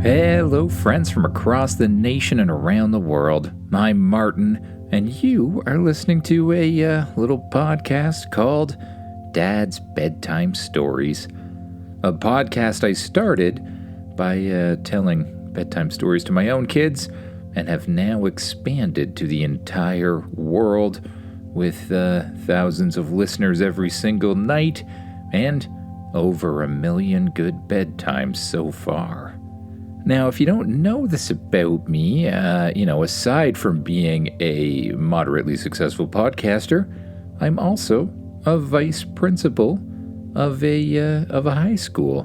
Hello, friends from across the nation and around the world. I'm Martin, and you are listening to a little podcast called Dad's Bedtime Stories. A podcast I started by telling bedtime stories to my own kids and have now expanded to the entire world with thousands of listeners every single night and over 1 million good bedtimes so far. Now, if you don't know this about me, aside from being a moderately successful podcaster, I'm also a vice principal of a high school.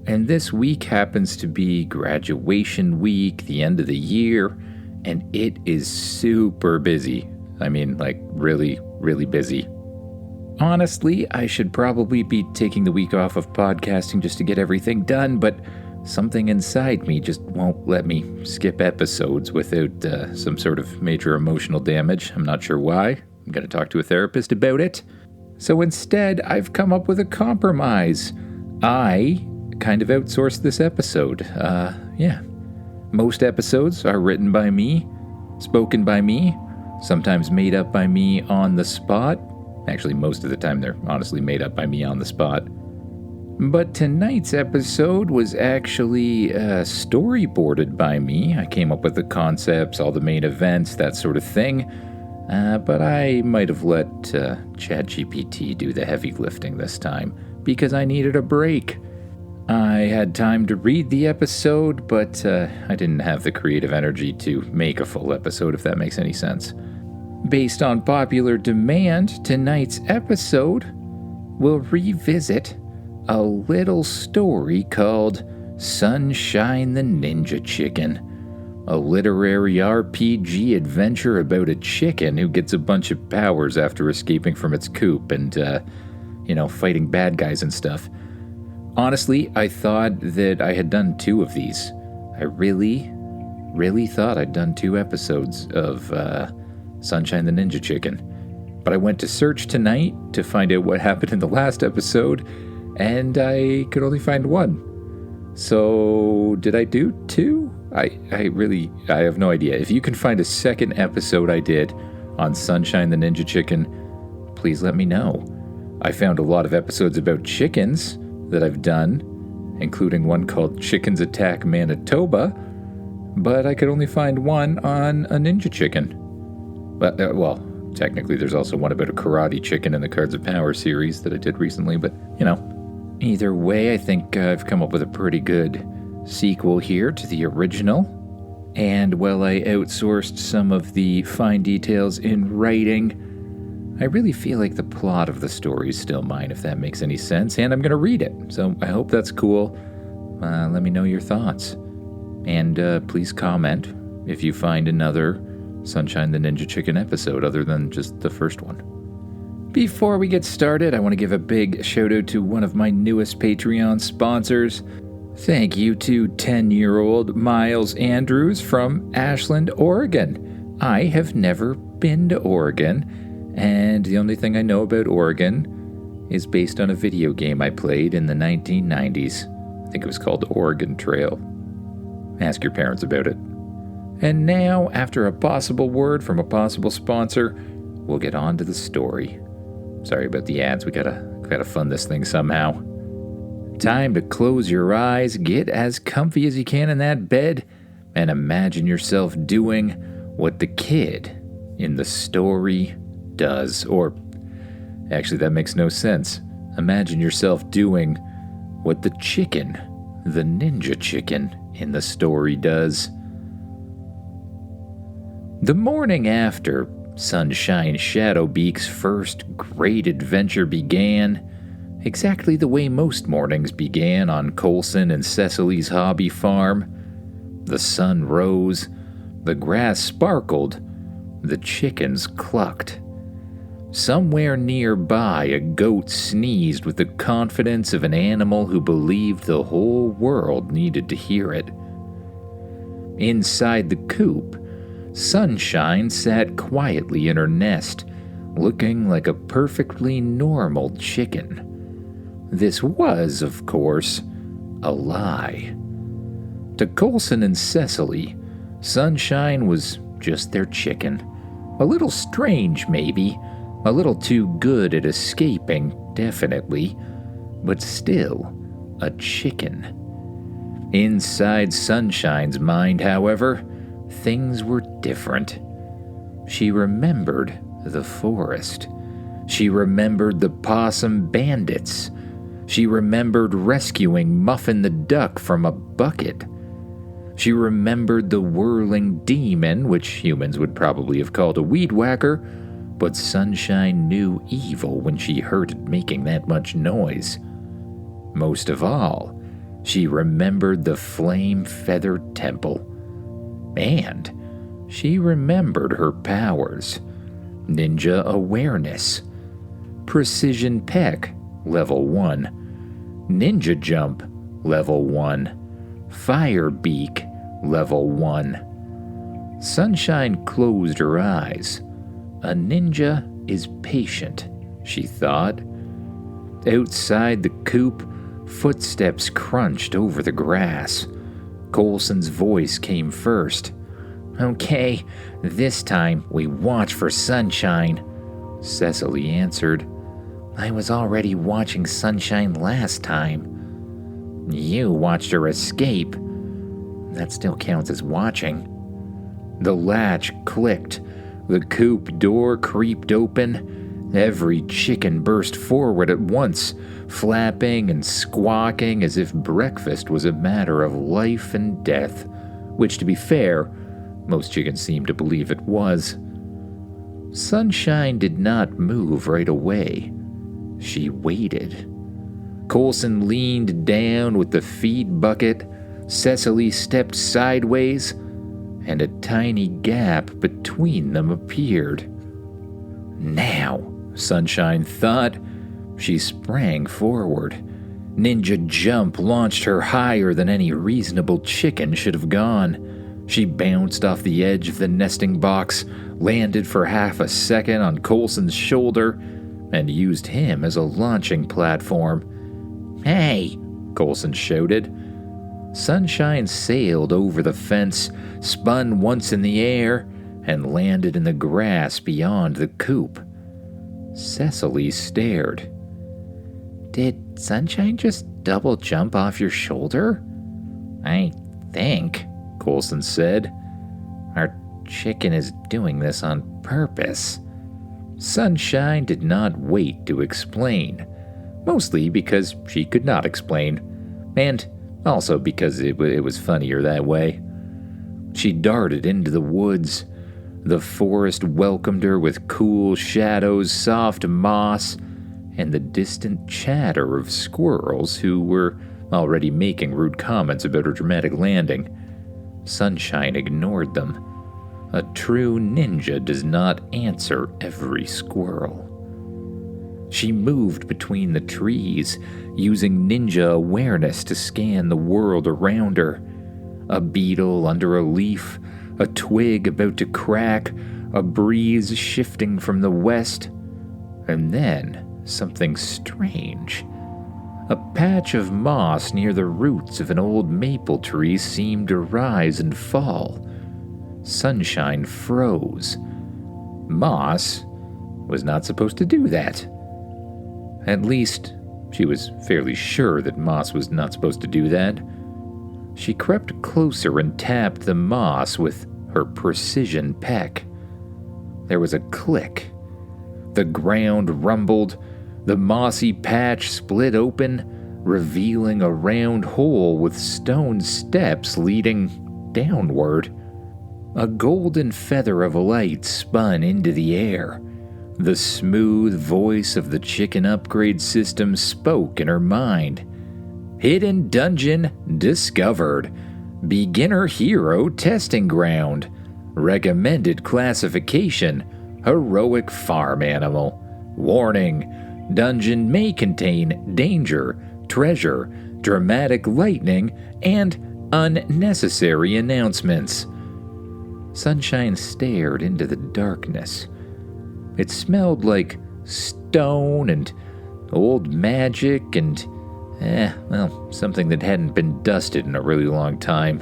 And this week happens to be graduation week, the end of the year, and it is super busy. I mean, like, really, really busy. Honestly, I should probably be taking the week off of podcasting just to get everything done, but something inside me just won't let me skip episodes without some sort of major emotional damage. I'm not sure why. I'm going to talk to a therapist about it. So instead, I've come up with a compromise. I kind of outsourced this episode. Most episodes are written by me, spoken by me, sometimes made up by me on the spot. Actually, most of the time they're honestly made up by me on the spot. But tonight's episode was actually storyboarded by me. I came up with the concepts, all the main events, that sort of thing. But I might have let ChatGPT do the heavy lifting this time, because I needed a break. I had time to read the episode, but I didn't have the creative energy to make a full episode, if that makes any sense. Based on popular demand, tonight's episode will revisit a little story called Sunshine the Ninja Chicken, a literary RPG adventure about a chicken who gets a bunch of powers after escaping from its coop and, fighting bad guys and stuff. Honestly, I thought that I had done 2 of these. I really, really thought I'd done 2 episodes of Sunshine the Ninja Chicken. But I went to search tonight to find out what happened in the last episode, and I could only find 1. So, did I do 2? I have no idea. If you can find a second episode I did on Sunshine the Ninja Chicken, please let me know. I found a lot of episodes about chickens that I've done, including one called Chickens Attack Manitoba, but I could only find one on a ninja chicken. But, technically there's also one about a karate chicken in the Cards of Power series that I did recently, but, Either way, I think I've come up with a pretty good sequel here to the original. And while I outsourced some of the fine details in writing, I really feel like the plot of the story is still mine, if that makes any sense, and I'm going to read it. So I hope that's cool. Let me know your thoughts. And please comment if you find another Sunshine the Ninja Chicken episode other than just the first one. Before we get started, I want to give a big shout out to one of my newest Patreon sponsors. Thank you to 10-year-old Miles Andrews from Ashland, Oregon. I have never been to Oregon, and the only thing I know about Oregon is based on a video game I played in the 1990s. I think it was called Oregon Trail. Ask your parents about it. And now, after a possible word from a possible sponsor, we'll get on to the story. Sorry about the ads, we gotta fund this thing somehow. Time to close your eyes, get as comfy as you can in that bed, and imagine yourself doing what the kid in the story does. Or, actually that makes no sense. Imagine yourself doing what the chicken, the ninja chicken in the story does. The morning after Sunshine Shadowbeak's first great adventure began, exactly the way most mornings began on Colson and Cecily's hobby farm. The sun rose, the grass sparkled, the chickens clucked. Somewhere nearby, a goat sneezed with the confidence of an animal who believed the whole world needed to hear it. Inside the coop, Sunshine sat quietly in her nest, looking like a perfectly normal chicken. This was, of course, a lie. To Coulson and Cecily, Sunshine was just their chicken. A little strange, maybe. A little too good at escaping, definitely. But still, a chicken. Inside Sunshine's mind, however, things were different. She remembered the forest. She remembered the possum bandits. She remembered rescuing Muffin the duck from a bucket. She remembered the whirling demon, which humans would probably have called a weed whacker, but Sunshine knew evil when she heard it making that much noise. Most of all, she remembered the flame-feathered temple. And she remembered her powers. Ninja awareness. Precision peck, level 1. Ninja jump, level 1. Fire beak, level 1. Sunshine closed her eyes. A ninja is patient, she thought. Outside the coop, footsteps crunched over the grass. Coulson's voice came first. "Okay, this time we watch for Sunshine," Cecily answered. "I was already watching Sunshine last time." "You watched her escape." "That still counts as watching." The latch clicked. The coop door creaked open. Every chicken burst forward at once, flapping and squawking as if breakfast was a matter of life and death, which, to be fair, most chickens seemed to believe it was. Sunshine did not move right away. She waited. Coulson leaned down with the feed bucket. Cecily stepped sideways, and a tiny gap between them appeared. Now, Sunshine thought. She sprang forward. Ninja jump launched her higher than any reasonable chicken should have gone. She bounced off the edge of the nesting box, landed for half a second on Coulson's shoulder, and used him as a launching platform. "Hey!" Coulson shouted. Sunshine sailed over the fence, spun once in the air, and landed in the grass beyond the coop. Cecily stared. "Did Sunshine just double jump off your shoulder?" "I think," Coulson said. "Our chicken is doing this on purpose." Sunshine did not wait to explain, mostly because she could not explain, and also because it was funnier that way. She darted into the woods. The forest welcomed her with cool shadows, soft moss, and the distant chatter of squirrels who were already making rude comments about her dramatic landing. Sunshine ignored them. A true ninja does not answer every squirrel. She moved between the trees, using ninja awareness to scan the world around her. A beetle under a leaf, a twig about to crack, a breeze shifting from the west, and then something strange. A patch of moss near the roots of an old maple tree seemed to rise and fall. Sunshine froze. Moss was not supposed to do that. At least, she was fairly sure that moss was not supposed to do that. She crept closer and tapped the moss with her precision peck. There was a click. The ground rumbled. The mossy patch split open, revealing a round hole with stone steps leading downward. A golden feather of light spun into the air. The smooth voice of the chicken upgrade system spoke in her mind. "Hidden dungeon discovered. Beginner hero testing ground. Recommended classification, heroic farm animal. Warning, dungeon may contain danger, treasure, dramatic lightning, and unnecessary announcements." Sunshine stared into the darkness. It smelled like stone and old magic and Something that hadn't been dusted in a really long time.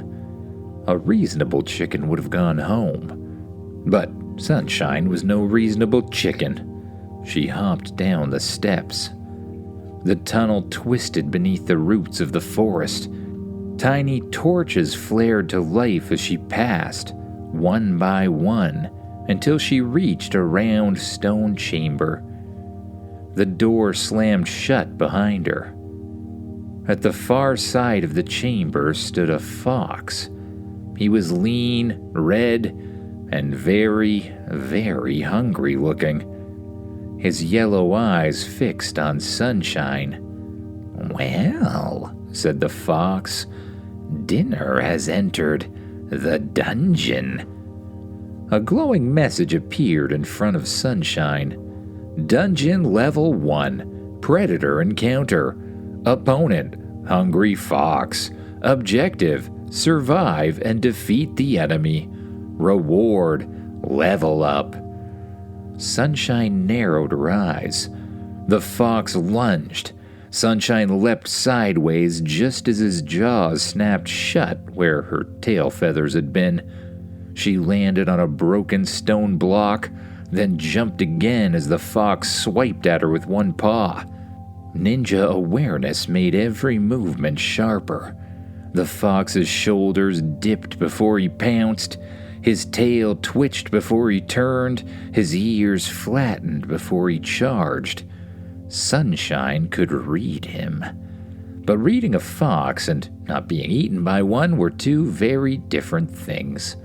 A reasonable chicken would have gone home. But Sunshine was no reasonable chicken. She hopped down the steps. The tunnel twisted beneath the roots of the forest. Tiny torches flared to life as she passed, one by one, until she reached a round stone chamber. The door slammed shut behind her. At the far side of the chamber stood a fox. He was lean, red, and very, very hungry looking. His yellow eyes fixed on Sunshine. "Well," said the fox, "dinner has entered the dungeon." A glowing message appeared in front of Sunshine. Dungeon Level 1, Predator Encounter. Opponent, Hungry Fox. Objective, survive and defeat the enemy. Reward, level up. Sunshine narrowed her eyes. The fox lunged. Sunshine leapt sideways just as his jaws snapped shut where her tail feathers had been. She landed on a broken stone block, then jumped again as the fox swiped at her with one paw. Ninja awareness made every movement sharper. The fox's shoulders dipped before he pounced. His tail twitched before he turned. His ears flattened before he charged. Sunshine could read him. But reading a fox and not being eaten by one were two very different things.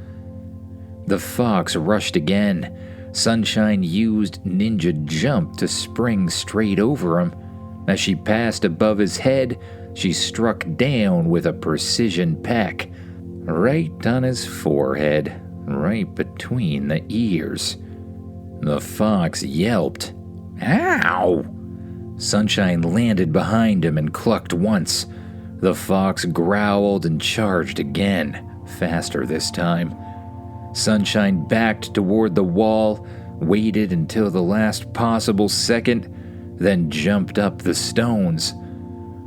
The fox rushed again. Sunshine used Ninja Jump to spring straight over him. As she passed above his head, she struck down with a precision peck, right on his forehead, right between the ears. The fox yelped. "Ow!" Sunshine landed behind him and clucked once. The fox growled and charged again, faster this time. Sunshine backed toward the wall, waited until the last possible second, then jumped up the stones.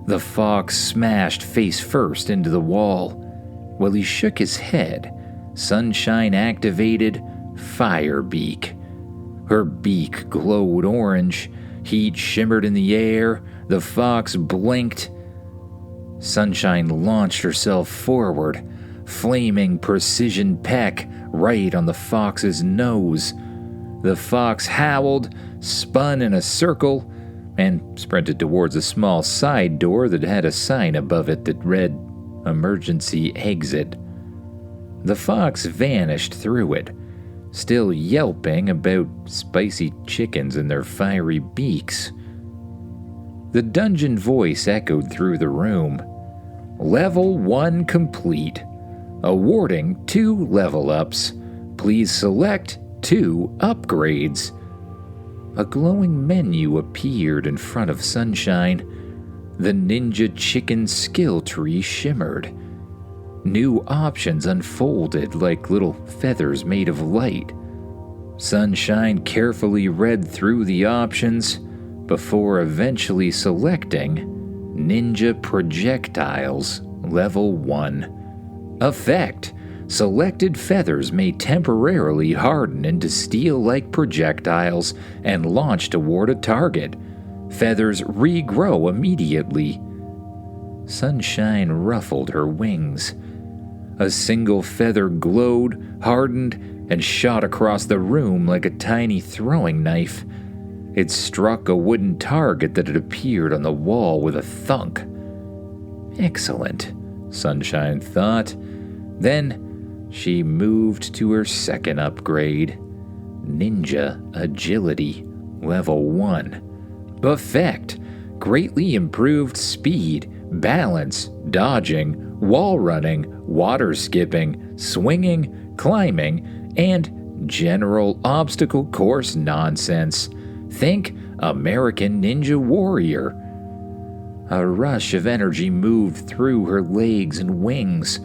The fox smashed face first into the wall. While he shook his head, Sunshine activated Fire Beak. Her beak glowed orange. Heat shimmered in the air. The fox blinked. Sunshine launched herself forward, flaming precision peck right on the fox's nose. The fox howled, spun in a circle, and sprinted towards a small side door that had a sign above it that read, "Emergency Exit." The fox vanished through it, still yelping about spicy chickens and their fiery beaks. The dungeon voice echoed through the room. "Level 1 complete. Awarding 2 level ups. Please select 2 upgrades." A glowing menu appeared in front of Sunshine. The Ninja Chicken skill tree shimmered. New options unfolded like little feathers made of light. Sunshine carefully read through the options before eventually selecting Ninja Projectiles Level 1. Effect: selected feathers may temporarily harden into steel-like projectiles and launch toward a target. Feathers regrow immediately. Sunshine ruffled her wings. A single feather glowed, hardened, and shot across the room like a tiny throwing knife. It struck a wooden target that had appeared on the wall with a thunk. Excellent, Sunshine thought. Then she moved to her second upgrade. Ninja Agility, Level 1. Effect: greatly improved speed, balance, dodging, wall running, water skipping, swinging, climbing, and general obstacle course nonsense. Think American Ninja Warrior. A rush of energy moved through her legs and wings.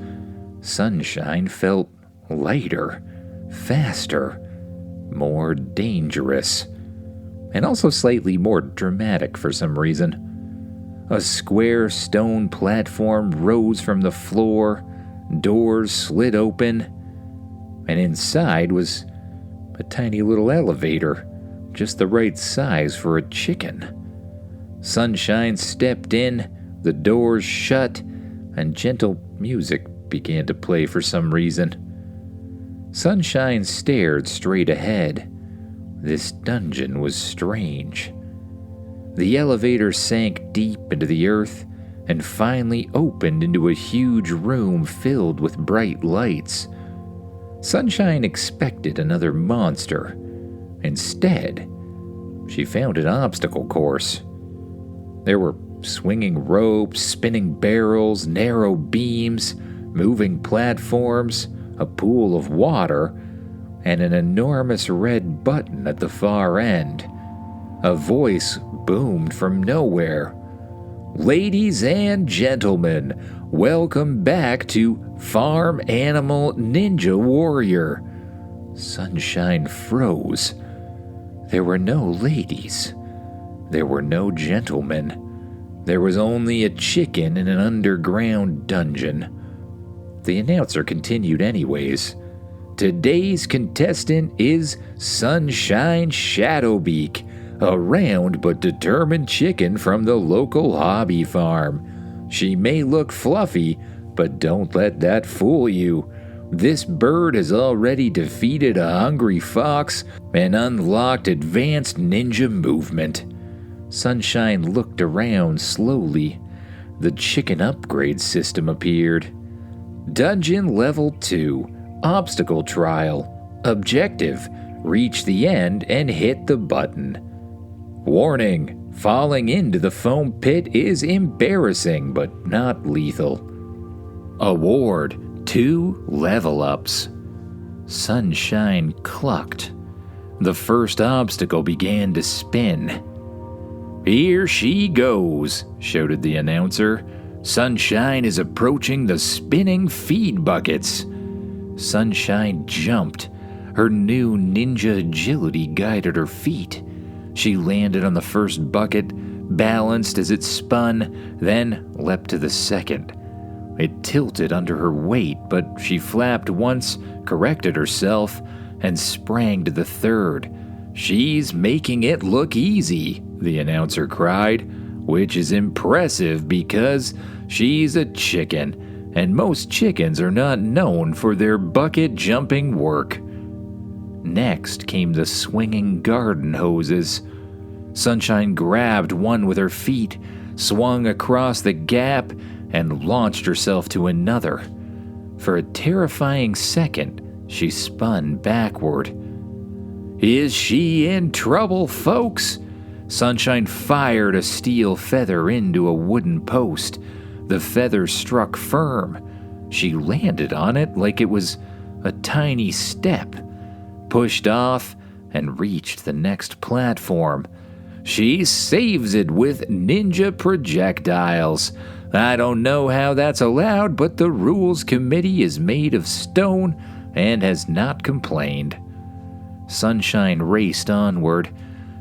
Sunshine felt lighter, faster, more dangerous, and also slightly more dramatic for some reason. A square stone platform rose from the floor, doors slid open, and inside was a tiny little elevator, just the right size for a chicken. Sunshine stepped in, the doors shut, and gentle music began to play for some reason. Sunshine stared straight ahead. This dungeon was strange. The elevator sank deep into the earth and finally opened into a huge room filled with bright lights. Sunshine expected another monster. Instead, she found an obstacle course. There were swinging ropes, spinning barrels, narrow beams, moving platforms, a pool of water, and an enormous red button at the far end. A voice boomed from nowhere. "Ladies and gentlemen, welcome back to Farm Animal Ninja Warrior." Sunshine froze. There were no ladies. There were no gentlemen. There was only a chicken in an underground dungeon. The announcer continued anyways. "Today's contestant is Sunshine Shadowbeak, a round but determined chicken from the local hobby farm. She may look fluffy, but don't let that fool you. This bird has already defeated a hungry fox and unlocked advanced ninja movement." Sunshine looked around slowly. The chicken upgrade system appeared. Dungeon Level 2, Obstacle Trial. Objective, reach the end and hit the button. Warning, falling into the foam pit is embarrassing but not lethal. Award, 2 level ups. Sunshine clucked. The first obstacle began to spin. "Here she goes," shouted the announcer. "Sunshine is approaching the spinning feed buckets." Sunshine jumped. Her new ninja agility guided her feet. She landed on the first bucket, balanced as it spun, then leapt to the second. It tilted under her weight, but she flapped once, corrected herself, and sprang to the third. "She's making it look easy," the announcer cried, "which is impressive because she's a chicken, and most chickens are not known for their bucket jumping work." Next came the swinging garden hoses. Sunshine grabbed one with her feet, swung across the gap, and launched herself to another. For a terrifying second, she spun backward. "Is she in trouble, folks?" Sunshine fired a steel feather into a wooden post. The feather struck firm. She landed on it like it was a tiny step, pushed off, and reached the next platform. "She saves it with ninja projectiles. I don't know how that's allowed, but the rules committee is made of stone and has not complained." Sunshine raced onward.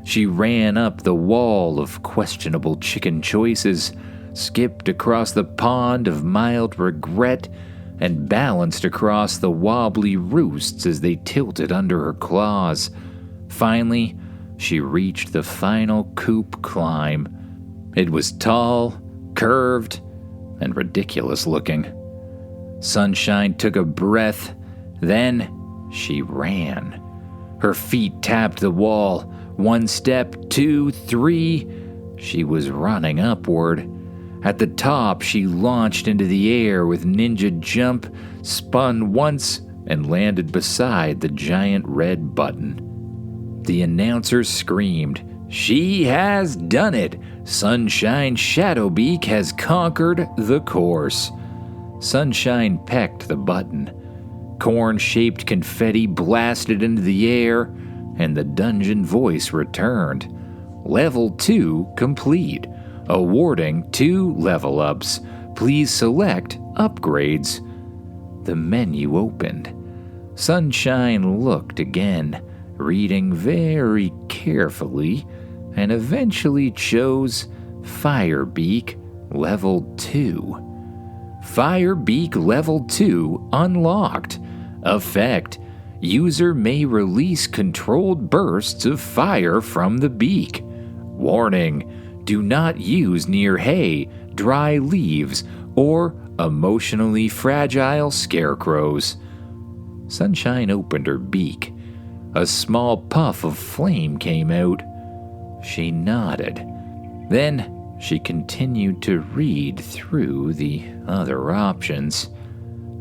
She ran up the wall of questionable chicken choices, skipped across the pond of mild regret, and balanced across the wobbly roosts as they tilted under her claws. Finally, she reached the final coop climb. It was tall, curved, and ridiculous looking. Sunshine took a breath, then she ran. Her feet tapped the wall. 1 step, 2, 3. She was running upward. At the top, she launched into the air with ninja jump, spun once, and landed beside the giant red button. The announcer screamed, "She has done it! Sunshine Shadowbeak has conquered the course." Sunshine pecked the button. Corn-shaped confetti blasted into the air, and the dungeon voice returned. Level 2 complete. Awarding 2 level ups. Please select upgrades. The menu opened. Sunshine looked again, reading very carefully, and eventually chose Firebeak Level 2. Firebeak Level 2 unlocked. Effect: user may release controlled bursts of fire from the beak. Warning: do not use near hay, dry leaves, or emotionally fragile scarecrows. Sunshine opened her beak. A small puff of flame came out. She nodded. Then she continued to read through the other options.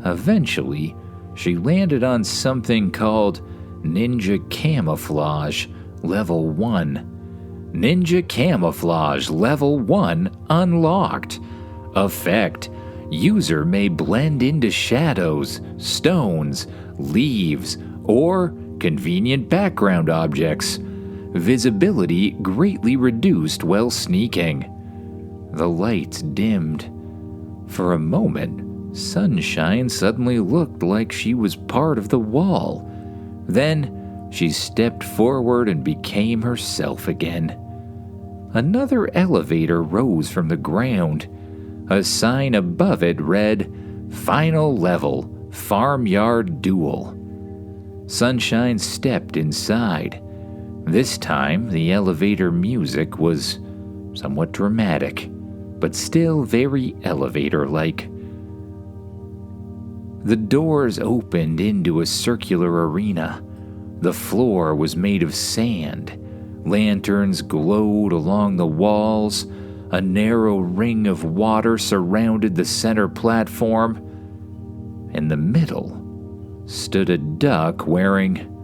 Eventually, she landed on something called Ninja Camouflage Level 1. Ninja Camouflage Level 1 unlocked. Effect: user may blend into shadows, stones, leaves, or convenient background objects. Visibility greatly reduced while sneaking. The lights dimmed. For a moment, Sunshine suddenly looked like she was part of the wall. Then, she stepped forward and became herself again. Another elevator rose from the ground. A sign above it read, "Final Level, Farmyard Duel." Sunshine stepped inside. This time, the elevator music was somewhat dramatic, but still very elevator-like. The doors opened into a circular arena. The floor was made of sand. Lanterns glowed along the walls. A narrow ring of water surrounded the center platform. In the middle stood a duck wearing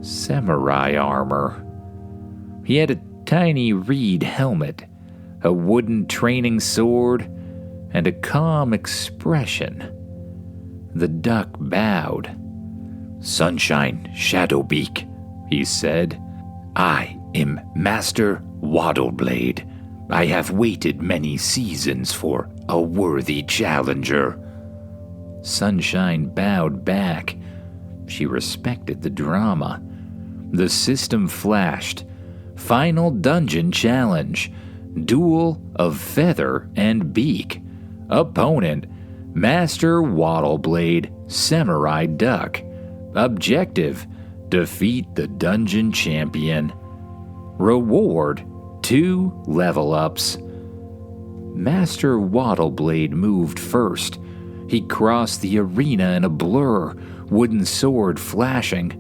samurai armor. He had a tiny reed helmet, a wooden training sword, and a calm expression. The duck bowed. "Sunshine Shadowbeak," he said. "I am Master Waddleblade. I have waited many seasons for a worthy challenger." Sunshine bowed back. She respected the drama. The system flashed. Final Dungeon Challenge. Duel of Feather and Beak. Opponent: Master Waddleblade, Samurai Duck. Objective: defeat the Dungeon Champion. Reward: 2 level ups. Master Waddleblade moved first. He crossed the arena in a blur, wooden sword flashing.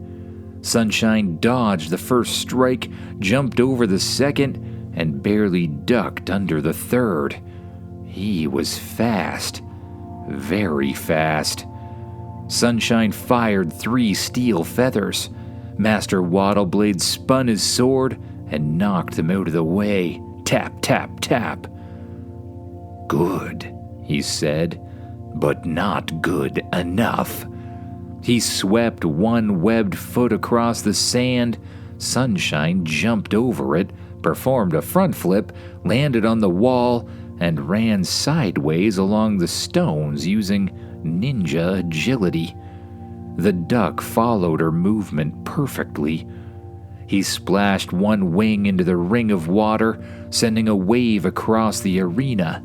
Sunshine dodged the first strike, jumped over the second, and barely ducked under the third. He was fast. Very fast. Sunshine fired 3 steel feathers. Master Waddleblade spun his sword and knocked them out of the way. Tap, tap, tap. "Good," he said, "but not good enough." He swept one webbed foot across the sand. Sunshine jumped over it, performed a front flip, landed on the wall, and ran sideways along the stones using ninja agility. The duck followed her movement perfectly. He splashed one wing into the ring of water, sending a wave across the arena.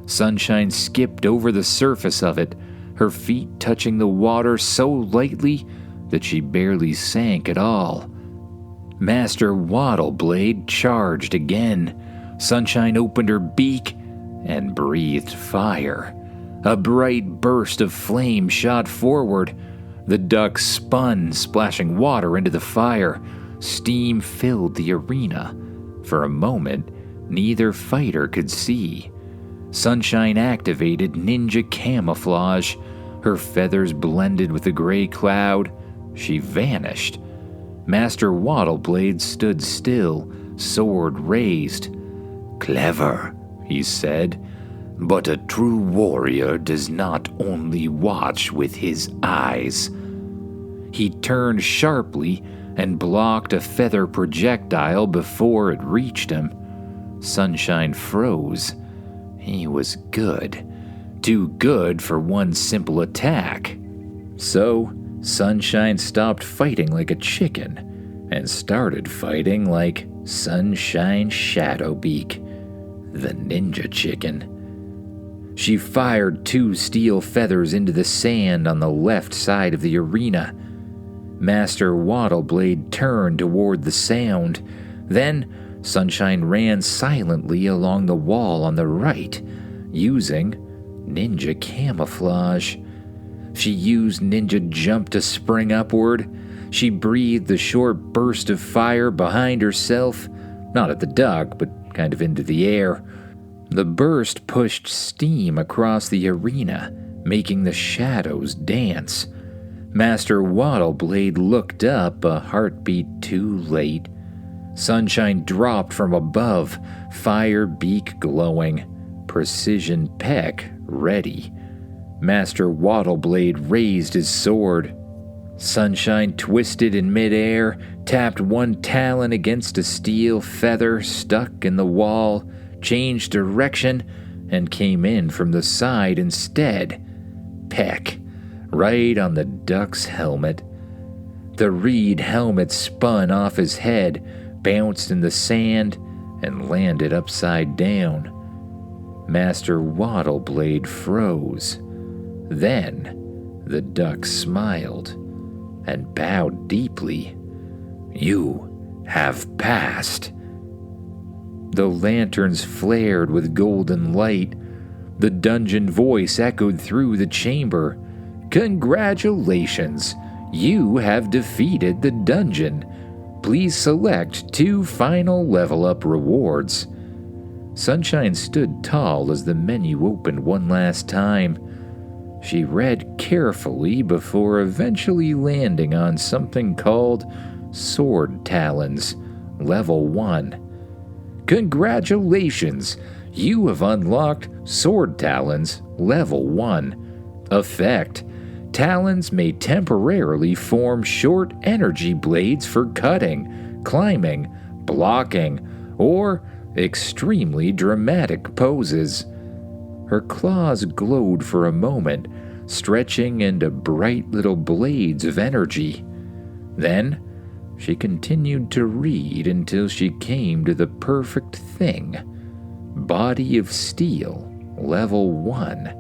Sunshine skipped over the surface of it, her feet touching the water so lightly that she barely sank at all. Master Waddleblade charged again. Sunshine opened her beak and breathed fire. A bright burst of flame shot forward. The duck spun, splashing water into the fire. Steam filled the arena. For a moment, neither fighter could see. Sunshine activated Ninja Camouflage. Her feathers blended with the gray cloud. She vanished. Master Waddleblade stood still, sword raised. "Clever," he said, "but a true warrior does not only watch with his eyes." He turned sharply and blocked a feather projectile before it reached him. Sunshine froze. He was good. Too good for one simple attack. So, Sunshine stopped fighting like a chicken and started fighting like Sunshine Shadowbeak. the ninja chicken. She fired 2 steel feathers into the sand on the left side of the arena. Master Wattleblade turned toward the sound. Then, Sunshine ran silently along the wall on the right, using ninja camouflage. She used ninja jump to spring upward. She breathed a short burst of fire behind herself, not at the duck, but kind of into the air. The burst pushed steam across the arena, making the shadows dance. Master Wattleblade looked up a heartbeat too late. Sunshine dropped from above, fire beak glowing, precision peck ready. Master Wattleblade raised his sword. Sunshine twisted in midair, tapped one talon against a steel feather stuck in the wall, changed direction, and came in from the side instead. Peck, right on the duck's helmet. The reed helmet spun off his head, bounced in the sand, and landed upside down. Master Wattleblade froze. Then the duck smiled and bowed deeply. "You have passed." The lanterns flared with golden light. The dungeon voice echoed through the chamber. "Congratulations! You have defeated the dungeon. Please select 2 final level-up rewards." Sunshine stood tall as the menu opened one last time. She read carefully before eventually landing on something called Sword Talons, Level 1. "Congratulations! You have unlocked Sword Talons, Level 1. Effect: Talons may temporarily form short energy blades for cutting, climbing, blocking, or extremely dramatic poses." Her claws glowed for a moment, stretching into bright little blades of energy. Then, she continued to read until she came to the perfect thing. Body of Steel, Level 1.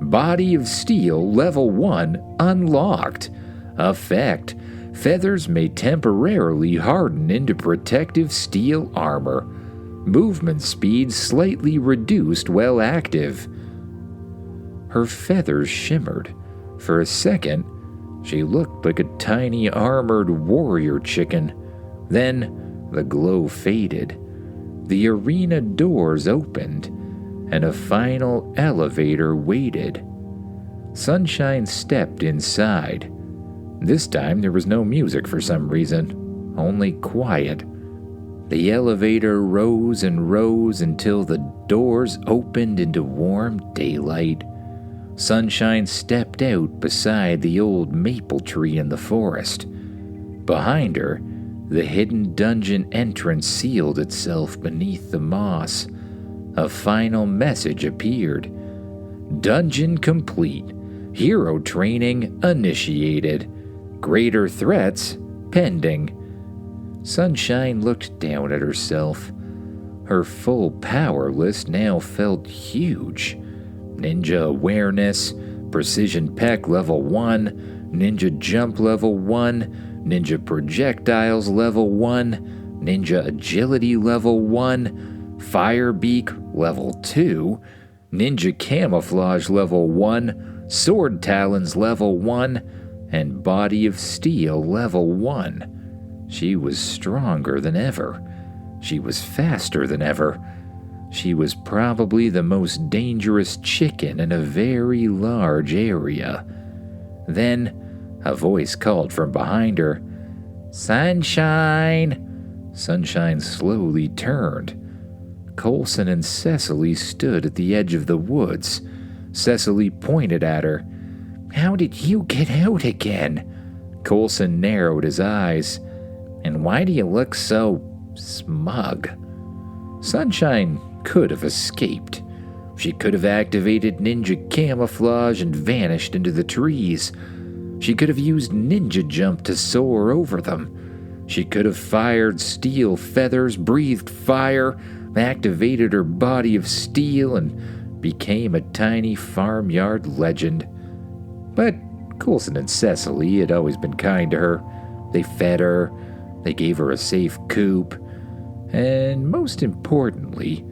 Body of Steel, Level 1, unlocked. Effect: Feathers may temporarily harden into protective steel armor. Movement speed slightly reduced while active. Her feathers shimmered. For a second, she looked like a tiny armored warrior chicken. Then, the glow faded. The arena doors opened, and a final elevator waited. Sunshine stepped inside. This time there was no music for some reason, only quiet. The elevator rose and rose until the doors opened into warm daylight. Sunshine stepped out beside the old maple tree in the forest. Behind her, the hidden dungeon entrance sealed itself beneath the moss. A final message appeared. "Dungeon complete. Hero training initiated. Greater threats pending." Sunshine looked down at herself. Her full power list now felt huge. Ninja Awareness, Precision Peck Level 1, Ninja Jump Level 1, Ninja Projectiles Level 1, Ninja Agility Level 1, Fire Beak Level 2, Ninja Camouflage Level 1, Sword Talons Level 1, and Body of Steel Level 1. She was stronger than ever. She was faster than ever. She was probably the most dangerous chicken in a very large area. Then, a voice called from behind her. "Sunshine!" Sunshine slowly turned. Coulson and Cecily stood at the edge of the woods. Cecily pointed at her. "How did you get out again?" Coulson narrowed his eyes. "And why do you look so smug?" Sunshine could have escaped. She could have activated ninja camouflage and vanished into the trees. She could have used ninja jump to soar over them. She could have fired steel feathers, breathed fire, activated her body of steel, and became a tiny farmyard legend. But Coulson and Cecily had always been kind to her. They fed her, they gave her a safe coop, and most importantly,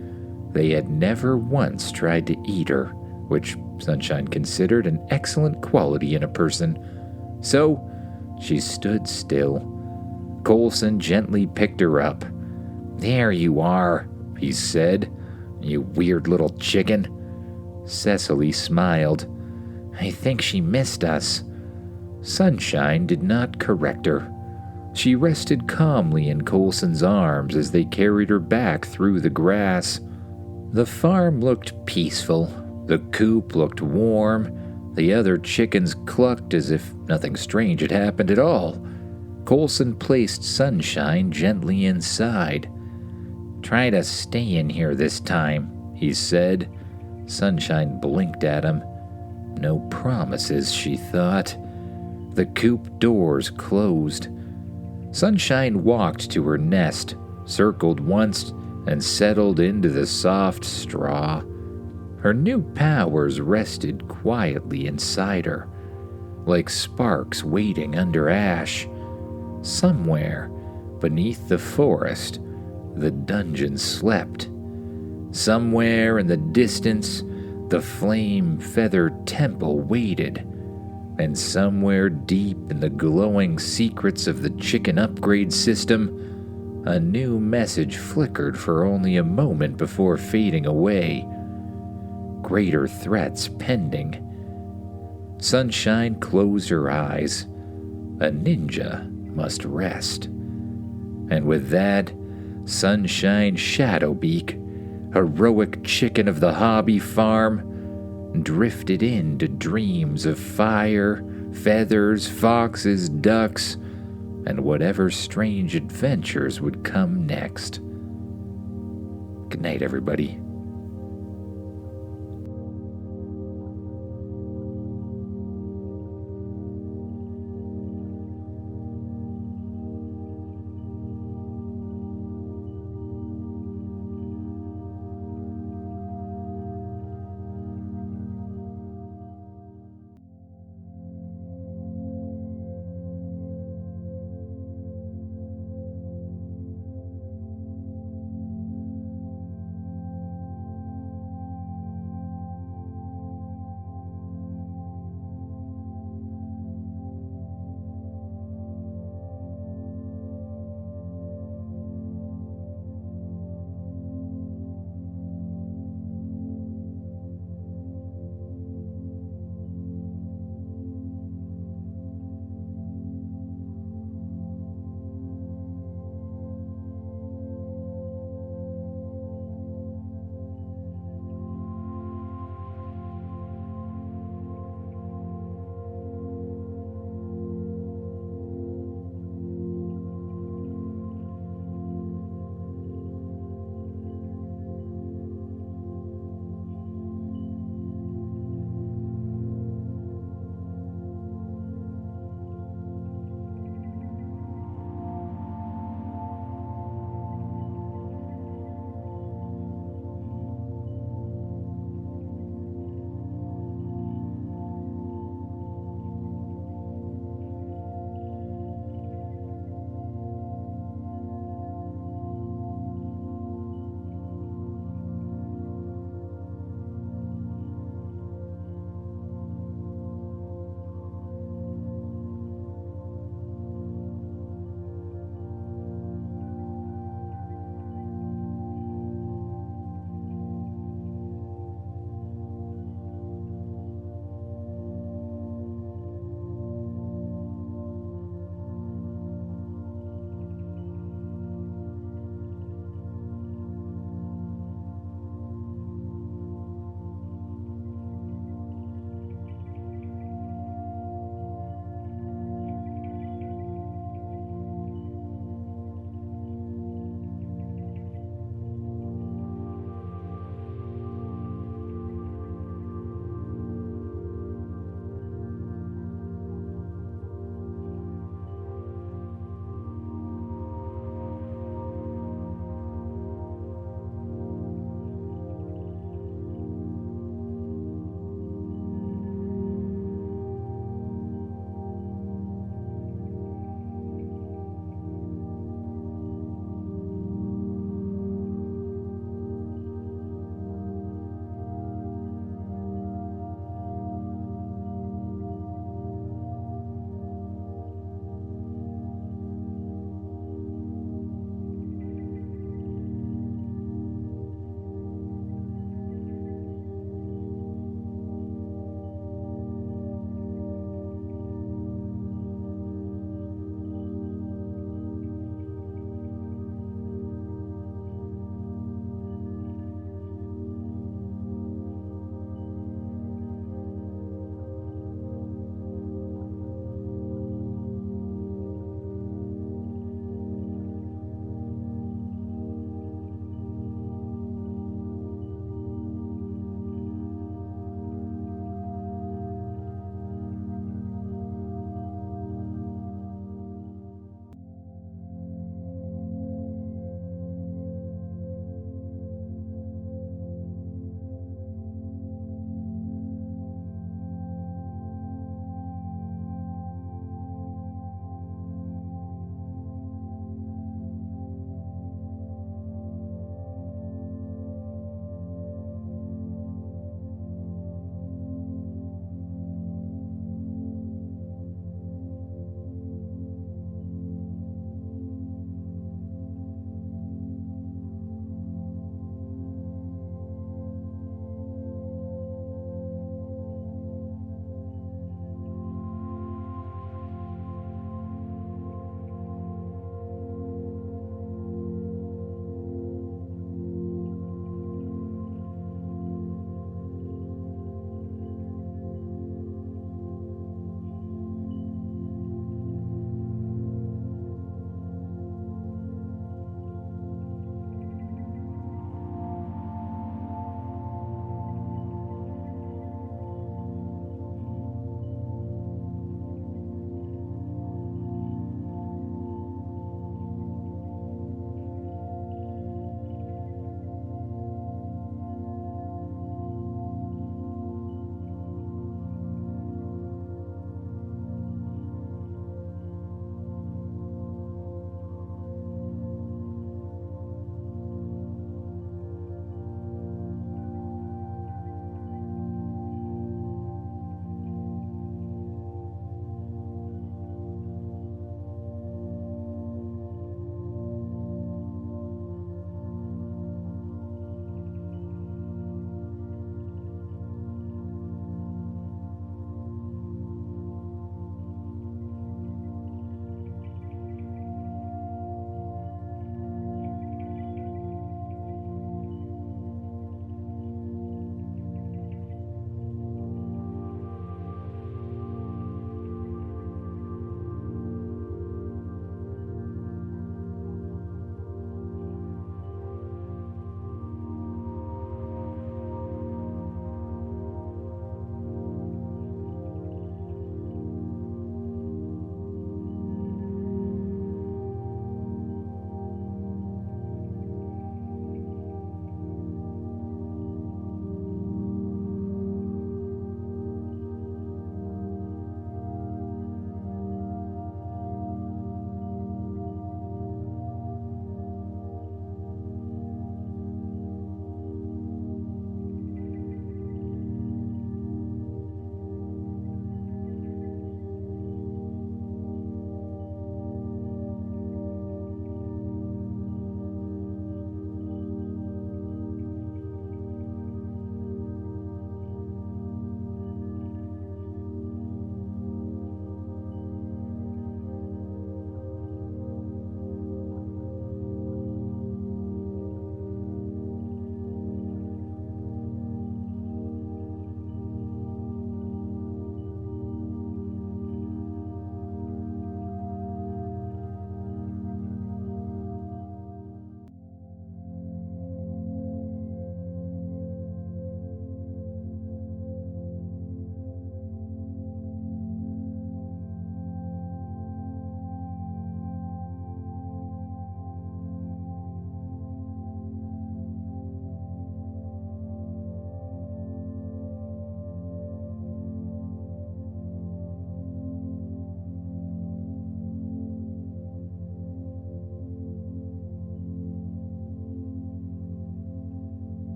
they had never once tried to eat her, which Sunshine considered an excellent quality in a person. So she stood still. Coulson gently picked her up. "There you are," he said, "you weird little chicken." Cecily smiled. "I think she missed us." Sunshine did not correct her. She rested calmly in Coulson's arms as they carried her back through the grass. The farm looked peaceful. The coop looked warm. The other chickens clucked as if nothing strange had happened at all. Coulson placed Sunshine gently inside. "Try to stay in here this time," he said. Sunshine blinked at him. No promises, she thought. The coop doors closed. Sunshine walked to her nest, circled once, and settled into the soft straw. Her new powers rested quietly inside her, like sparks waiting under ash. Somewhere beneath the forest, the dungeon slept. Somewhere in the distance, the flame-feathered temple waited. And somewhere deep in the glowing secrets of the chicken upgrade system, a new message flickered for only a moment before fading away. Greater threats pending. Sunshine closed her eyes. A ninja must rest. And with that, Sunshine Shadowbeak, heroic chicken of the hobby farm, drifted into dreams of fire, feathers, foxes, ducks, and whatever strange adventures would come next. Good night, everybody.